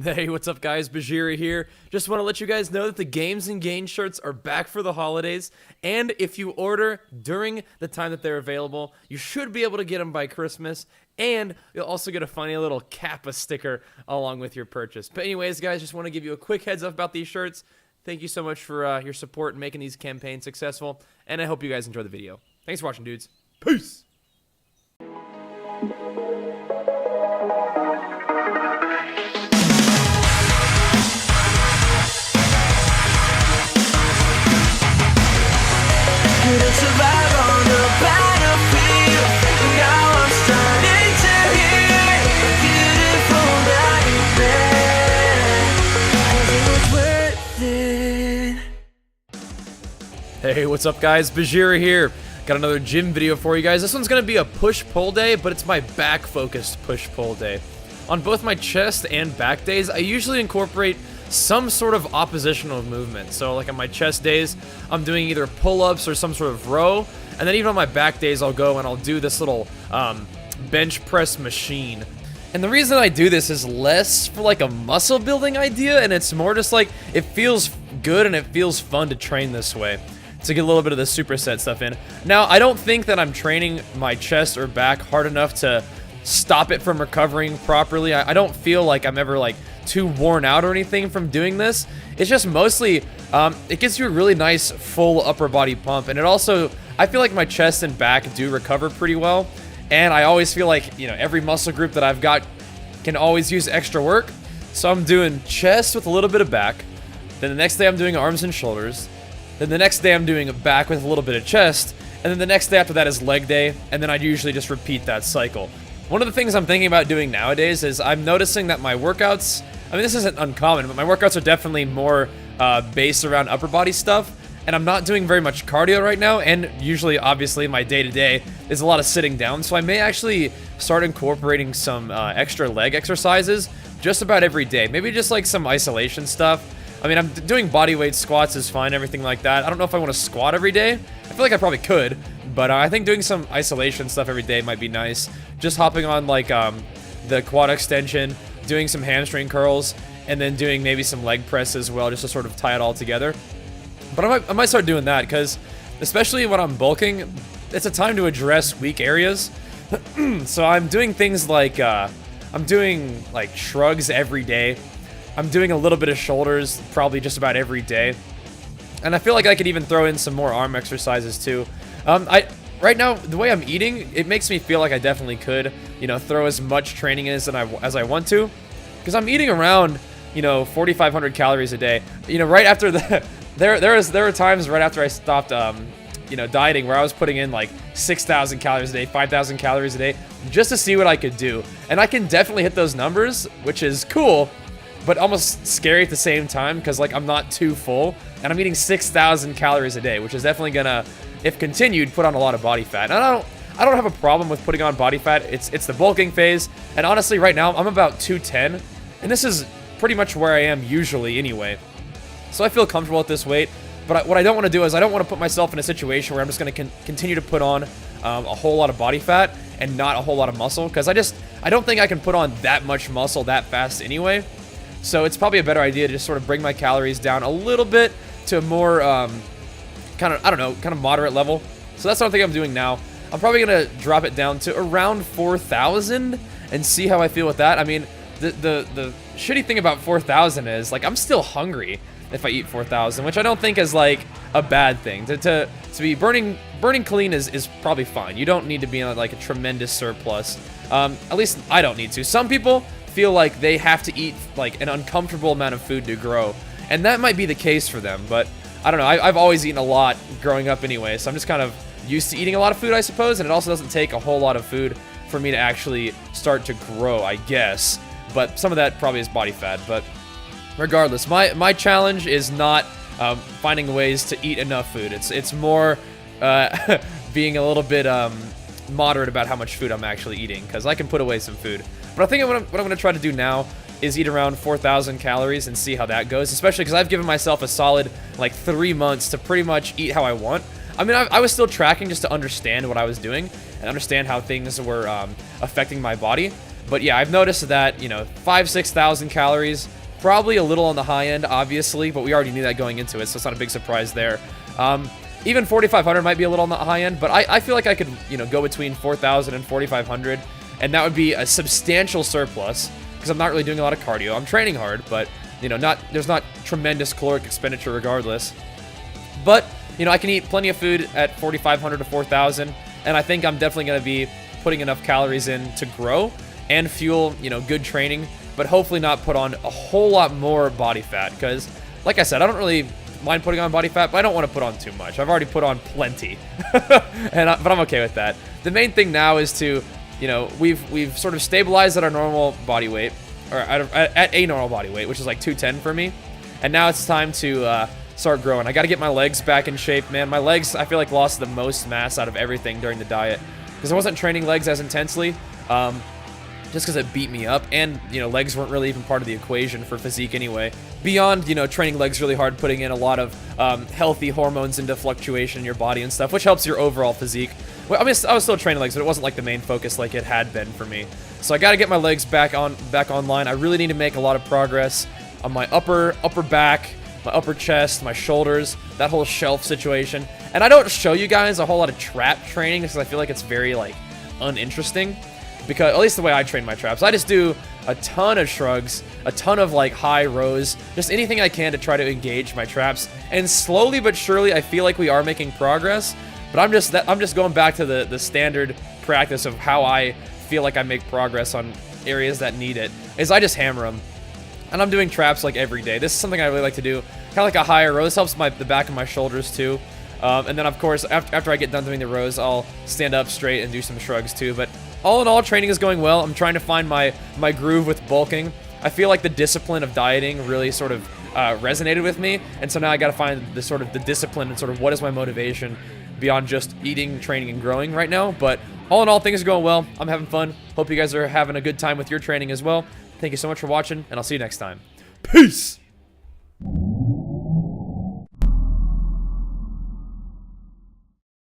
Hey, what's up guys, Bajheera here. Just want to let you guys know that the Games and Gain shirts are back for the holidays, and if you order during the time that they're available, you should be able to get them by Christmas, and you'll also get a funny little Kappa sticker along with your purchase. But anyways guys, just want to give you a quick heads up about these shirts. Thank you so much for your support in making these campaigns successful, and I hope you guys enjoy the video. Thanks for watching, dudes. Peace! Couldn't survive on the battlefield, but now I'm starting to hear a beautiful nightmare, 'cause it was worth it. Hey, what's up guys, Bajheera here. Got another gym video for you guys. This one's gonna be a push-pull day, but it's my back-focused push-pull day. On both my chest and back days, I usually incorporate some sort of oppositional movement. So like on my chest days, I'm doing either pull-ups or some sort of row, and then even on my back days, I'll go and I'll do this little bench press machine. And the reason I do this is less for like a muscle building idea, and it's more just like it feels good and it feels fun to train this way, to get a little bit of the superset stuff in. Now, I don't think that I'm training my chest or back hard enough to stop it from recovering properly. I don't feel like I'm ever like too worn out or anything from doing this. It's just mostly, it gives you a really nice full upper body pump, and it also, I feel like my chest and back do recover pretty well, and I always feel like, you know, every muscle group that I've got can always use extra work. So I'm doing chest with a little bit of back, then the next day I'm doing arms and shoulders, then the next day I'm doing back with a little bit of chest, and then the next day after that is leg day, and then I usually just repeat that cycle. One of the things I'm thinking about doing nowadays is I'm noticing that my workouts, I mean, this isn't uncommon, but my workouts are definitely more based around upper body stuff, and I'm not doing very much cardio right now, and usually, obviously, my day-to-day is a lot of sitting down, so I may actually start incorporating some extra leg exercises just about every day. Maybe just like some isolation stuff. I mean, I'm doing body weight squats is fine, everything like that. I don't know if I want to squat every day. I feel like I probably could, but I think doing some isolation stuff every day might be nice. Just hopping on like the quad extension, doing some hamstring curls, and then doing maybe some leg press as well, just to sort of tie it all together. But I might start doing that, because especially when I'm bulking, it's a time to address weak areas. So I'm doing things like, I'm doing like shrugs every day. I'm doing a little bit of shoulders probably just about every day. And I feel like I could even throw in some more arm exercises too. Right now, the way I'm eating, it makes me feel like I definitely could, you know, throw as much training in as I want to. Because I'm eating around, you know, 4,500 calories a day. You know, right after the, there were times right after I stopped, you know, dieting where I was putting in like 6,000 calories a day, 5,000 calories a day, just to see what I could do. And I can definitely hit those numbers, which is cool, but almost scary at the same time, because like I'm not too full, and I'm eating 6,000 calories a day, which is definitely gonna, if continued, put on a lot of body fat. And I don't have a problem with putting on body fat. It's the bulking phase, and honestly, right now I'm about 210, and this is pretty much where I am usually anyway. So I feel comfortable at this weight. But what I don't want to do is I don't want to put myself in a situation where I'm just going to continue to put on a whole lot of body fat and not a whole lot of muscle, because I don't think I can put on that much muscle that fast anyway. So it's probably a better idea to just sort of bring my calories down a little bit to a more kind of moderate level. So that's what I think I'm doing now. I'm probably gonna drop it down to around 4,000 and see how I feel with that. I mean, the shitty thing about 4,000 is like I'm still hungry if I eat 4,000, which I don't think is like a bad thing. To be burning clean is probably fine. You don't need to be in like a tremendous surplus. At least I don't need to. Some people feel like they have to eat like an uncomfortable amount of food to grow, and that might be the case for them, but I don't know. I've always eaten a lot growing up anyway, so I'm just kind of used to eating a lot of food, I suppose, and it also doesn't take a whole lot of food for me to actually start to grow, I guess. But some of that probably is body fat. But regardless, my challenge is not finding ways to eat enough food. It's more being a little bit moderate about how much food I'm actually eating, because I can put away some food. But I think what I'm going to try to do now is eat around 4,000 calories and see how that goes, especially because I've given myself a solid like 3 months to pretty much eat how I want. I mean, I was still tracking just to understand what I was doing and understand how things were affecting my body. But yeah, I've noticed that, you know, 5,000-6,000 calories, probably a little on the high end, obviously, but we already knew that going into it, so it's not a big surprise there. Even 4,500 might be a little on the high end, but I feel like I could, you know, go between 4,000 and 4,500, and that would be a substantial surplus, because I'm not really doing a lot of cardio. I'm training hard, but, you know, there's not tremendous caloric expenditure regardless. But, you know, I can eat plenty of food at 4,500 to 4,000, and I think I'm definitely going to be putting enough calories in to grow and fuel, you know, good training, but hopefully not put on a whole lot more body fat, because, like I said, I don't really mind putting on body fat, but I don't want to put on too much. I've already put on plenty, but I'm okay with that. The main thing now is to, you know, we've sort of stabilized at our normal body weight, or at a normal body weight, which is like 210 for me, and now it's time to start growing. I got to get my legs back in shape, man. My legs, I feel like, lost the most mass out of everything during the diet, because I wasn't training legs as intensely, just because it beat me up, and, you know, legs weren't really even part of the equation for physique anyway. Beyond, you know, training legs really hard, putting in a lot of healthy hormones into fluctuation in your body and stuff, which helps your overall physique. Well, I mean, I was still training legs, but it wasn't like the main focus like it had been for me. So I got to get my legs back online. I really need to make a lot of progress on my upper back, my upper chest, my shoulders, that whole shelf situation. And I don't show you guys a whole lot of trap training because I feel like it's very, like, uninteresting. Because, at least the way I train my traps, I just do a ton of shrugs, a ton of, like, high rows, just anything I can to try to engage my traps. And slowly but surely, I feel like we are making progress. But I'm just going back to the standard practice of how I feel like I make progress on areas that need it, is I just hammer them. And I'm doing traps, like, every day. This is something I really like to do. Kind of like a higher row. This helps the back of my shoulders, too. And then, of course, after I get done doing the rows, I'll stand up straight and do some shrugs, too. But all in all, training is going well. I'm trying to find my groove with bulking. I feel like the discipline of dieting really sort of resonated with me, and so now I got to find the discipline and sort of what is my motivation beyond just eating, training, and growing right now. But all in all, things are going well. I'm having fun. Hope you guys are having a good time with your training as well. Thank you so much for watching, and I'll see you next time. Peace!